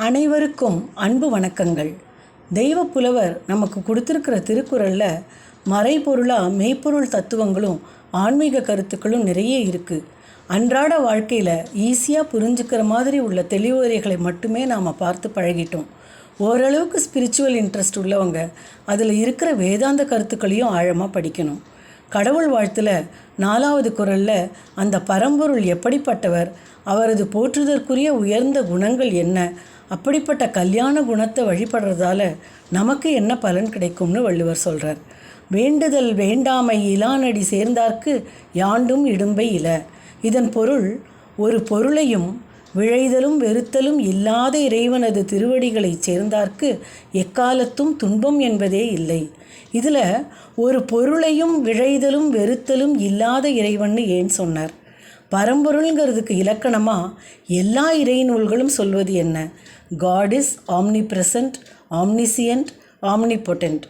அனைவருக்கும் அன்பு வணக்கங்கள். தெய்வ புலவர் நமக்கு கொடுத்துருக்கிற திருக்குறளில் மறைபொருளாக மெய்ப்பொருள் தத்துவங்களும் ஆன்மீக கருத்துக்களும் நிறைய இருக்குது. அன்றாட வாழ்க்கையில் ஈஸியாக புரிஞ்சுக்கிற மாதிரி உள்ள தெளிவுரைகளை மட்டுமே நாம் பார்த்து பழகிட்டோம். ஓரளவுக்கு ஸ்பிரிச்சுவல் இன்ட்ரெஸ்ட் உள்ளவங்க அதில் இருக்கிற வேதாந்த கருத்துக்களையும் ஆழமாக படிக்கணும். கடவுள் வாழ்த்தில் 4வது குறளில் அந்த பரம்பொருள் எப்படிப்பட்டவர், அவரது போற்றுதற்குரிய உயர்ந்த குணங்கள் என்ன, அப்படிப்பட்ட கல்யாண குணத்தை வழிபடுறதால நமக்கு என்ன பலன் கிடைக்கும்னு வள்ளுவர் சொல்கிறார். வேண்டுதல் வேண்டாமை இலானடி சேர்ந்தார்க்கு யாண்டும் இடும்பை இல. இதன் பொருள், ஒரு பொருளையும் விழைதலும் வெறுத்தலும் இல்லாத இறைவனது திருவடிகளை சேர்ந்தார்க்கு எக்காலத்தும் துன்பம் என்பதே இல்லை. இதில் ஒரு பொருளையும் விழைதலும் வெறுத்தலும் இல்லாத இறைவன்னு ஏன் சொன்னார்? பரம்பொருள்ங்கிறதுக்கு இலக்கணமாக எல்லா இறை நூல்களும் சொல்வது என்ன? God is omnipresent, omniscient, omnipotent.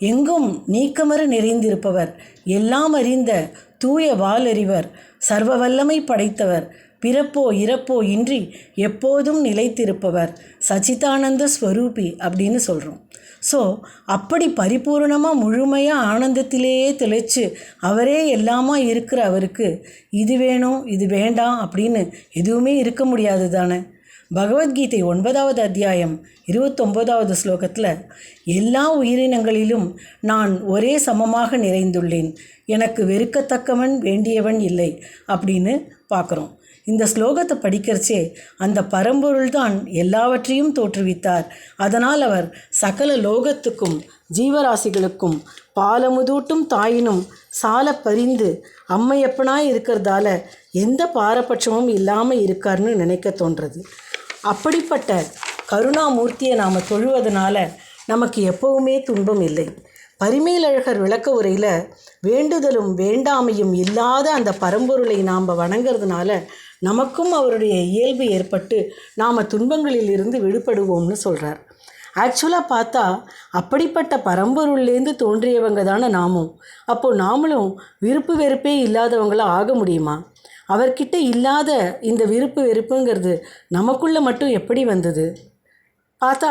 எங்கும் நீக்கமற நிறைந்திருப்பவர், எல்லாம் அறிந்த தூய வாலறிவர், சர்வ வல்லமை படைத்தவர், பிறப்போ இறப்போ இன்றி எப்போதும் நிலைத்திருப்பவர், சச்சிதானந்த ஸ்வரூபி அப்படின்னு சொல்கிறோம். ஸோ அப்படி பரிபூர்ணமாக முழுமையாக ஆனந்தத்திலேயே திளைச்சு அவரே எல்லாமா இருக்கிற அவருக்கு இது வேணும் இது வேண்டாம் அப்படின்னு எதுவுமே இருக்க முடியாது தானே. பகவத்கீதை 9வது அத்தியாயம் 29வது ஸ்லோகத்தில் எல்லா உயிரினங்களிலும் நான் ஒரே சமமாக நிறைந்துள்ளேன், எனக்கு வெறுக்கத்தக்கவன் வேண்டியவன் இல்லை அப்படின்னு பார்க்குறோம். இந்த ஸ்லோகத்தை படிக்கிறச்சே அந்த பரம்பொருள் தான் எல்லாவற்றையும் தோற்றுவித்தார். அதனால் அவர் சகல லோகத்துக்கும் ஜீவராசிகளுக்கும் பாலமுதூட்டும் தாயினும் சால பரிந்து அம்மையப்பனாய் இருக்கிறதால எந்த பாரபட்சமும் இல்லாமல் இருக்கார்னு நினைக்க தோன்றது. அப்படிப்பட்ட கருணாமூர்த்தியை நாம் தொழுவதனால நமக்கு எப்பவுமே துன்பம் இல்லை. பரிமேலழகர் விளக்க உரையில் வேண்டுதலும் வேண்டாமையும் இல்லாத அந்த பரம்பொருளை நாம் வணங்கிறதுனால நமக்கும் அவருடைய இயல்பு ஏற்பட்டு நாம் துன்பங்களில் இருந்து விடுபடுவோம்னு சொல்கிறார். ஆக்சுவலாக பார்த்தா அப்படிப்பட்ட பரம்பொருள்லேருந்து தோன்றியவங்க தானே நாமும். அப்போது நாமளும் விருப்பு வெறுப்பே இல்லாதவங்களாக ஆக முடியுமா? அவர்கிட்ட இல்லாத இந்த விருப்பு வெறுப்புங்கிறது நமக்குள்ளே மட்டும் எப்படி வந்தது? பார்த்தா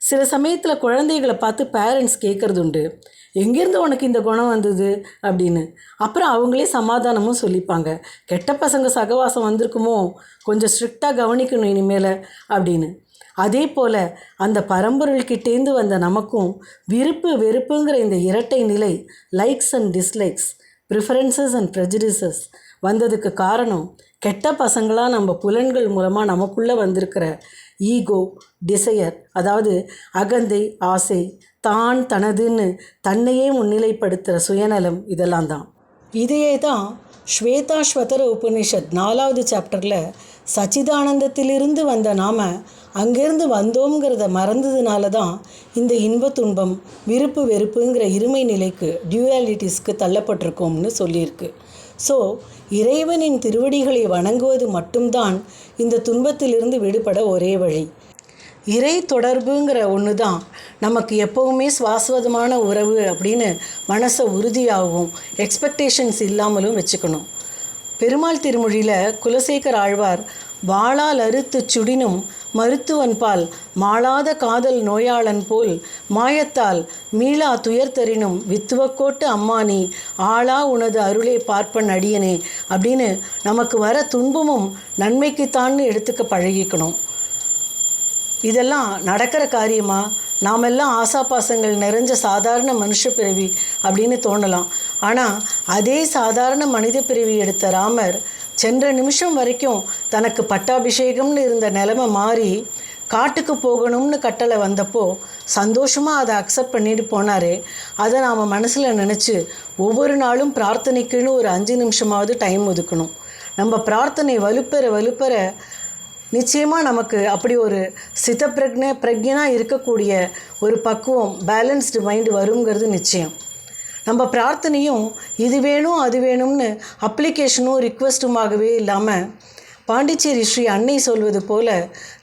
சில சமயத்தில் குழந்தைகளை பார்த்து பேரண்ட்ஸ் கேட்குறது உண்டு, எங்கேருந்து உனக்கு இந்த குணம் வந்தது அப்படின்னு. அப்புறம் அவங்களே சமாதானமும் சொல்லிப்பாங்க, கெட்ட பசங்க சகவாசம் வந்திருக்குமோ, கொஞ்சம் ஸ்ட்ரிக்டாக கவனிக்கணும் இனிமேல் அப்படின்னு. அதே போல் அந்த பரம்பொருள்கிட்டேருந்து வந்த நமக்கும் விருப்பு வெறுப்புங்கிற இந்த இரட்டை நிலை, likes and dislikes, preferences and prejudices வந்ததுக்கு காரணம் கெட்ட பசங்களாக நம்ம புலன்கள் மூலமாக நமக்குள்ளே வந்திருக்கிற ஈகோ, டிசையர், அதாவது அகந்தை, ஆசை, தான் தனதுன்னு தன்னையே முன்னிலைப்படுத்துகிற சுயநலம், இதெல்லாம் தான். இதையே தான் ஸ்வேதாஸ்வதர உபனிஷத் 4வது சாப்டரில் சச்சிதானந்தத்திலிருந்து வந்த நாம் அங்கேருந்து வந்தோங்கிறத மறந்ததுனால தான் இந்த இன்ப துன்பம், விருப்பு வெறுப்புங்கிற இருமை நிலைக்கு, டியூயாலிட்டிஸ்க்கு தள்ளப்பட்டிருக்கோம்னு சொல்லியிருக்கு. ஸோ இறைவனின் திருவடிகளை வணங்குவது மட்டும்தான் இந்த துன்பத்திலிருந்து விடுபட ஒரே வழி. இறை தொடர்புங்கிற ஒன்று தான் நமக்கு எப்போவுமே சுவாஸ்வதமான உறவு அப்படின்னு மனசை உறுதியாகவும் எக்ஸ்பெக்டேஷன்ஸ் இல்லாமலும் வச்சுக்கணும். பெருமாள் திருமொழியில் குலசேகர் ஆழ்வார் வாளால் அறுத்து சுடினும் மருத்துவன்பால் மாளாத காதல் நோயாளன் போல் மாயத்தால் மீளா துயர்த்தரினும் வித்துவக்கோட்டு அம்மானி ஆளா உனது அருளே பார்ப்பன் அடியனே அப்படின்னு நமக்கு வர துன்பமும் நன்மைக்குத்தான்னு எடுத்துக்க பழகிக்கணும். இதெல்லாம் நடக்கிற காரியமா? நாமெல்லாம் ஆசாபாசங்கள் நிறைஞ்ச சாதாரண மனுஷ பிறவி அப்படின்னு தோணலாம். ஆனால் அதே சாதாரண மனித பிறவி எடுத்த ராமர் சென்ற நிமிஷம் வரைக்கும் தனக்கு பட்டாபிஷேகம்னு இருந்த நிலைமை மாறி காட்டுக்கு போகணும்னு கட்டளை வந்தப்போ சந்தோஷமாக அதை அக்செப்ட் பண்ணிட்டு போனாரே, அதை நாம் மனசில் நினச்சி ஒவ்வொரு நாளும் பிரார்த்தனைக்குன்னு ஒரு 5 நிமிஷமாவது டைம் ஒதுக்கணும். நம்ம பிரார்த்தனை வலுப்பெற நிச்சயமாக நமக்கு அப்படி ஒரு பிரக்ஞனாக இருக்கக்கூடிய ஒரு பக்குவம், பேலன்ஸ்டு மைண்டு வருங்கிறது நிச்சயம். நம்ம பிரார்த்தனையும் இது வேணும் அது வேணும்னு அப்ளிகேஷனும் ரிக்வெஸ்ட்டுமாகவே இல்லாமல் பாண்டிச்சேரி ஸ்ரீ அன்னை சொல்வது போல்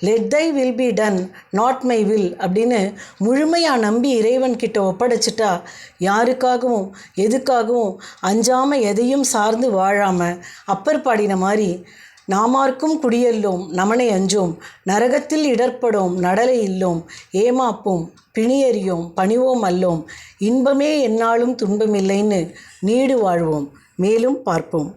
let thy will be done not my will அப்படின்னு முழுமையாக நம்பி இறைவன்கிட்ட ஒப்படைச்சிட்டா யாருக்காகவும் எதுக்காகவும் அஞ்சாமல் எதையும் சார்ந்து வாழாமல் அப்பர் பாடின மாதிரி நாமார்க்கும் குடியல்லோம் நமனை அஞ்சோம் நரகத்தில் இடர்ப்படோம் நடலை இல்லோம் ஏமாப்போம் பிணியறியோம் பணிவோம் அல்லோம் இன்பமே எந்நாளும் துன்பமில்லைன்னு நீடு வாழ்வோம். மேலும் பார்ப்போம்.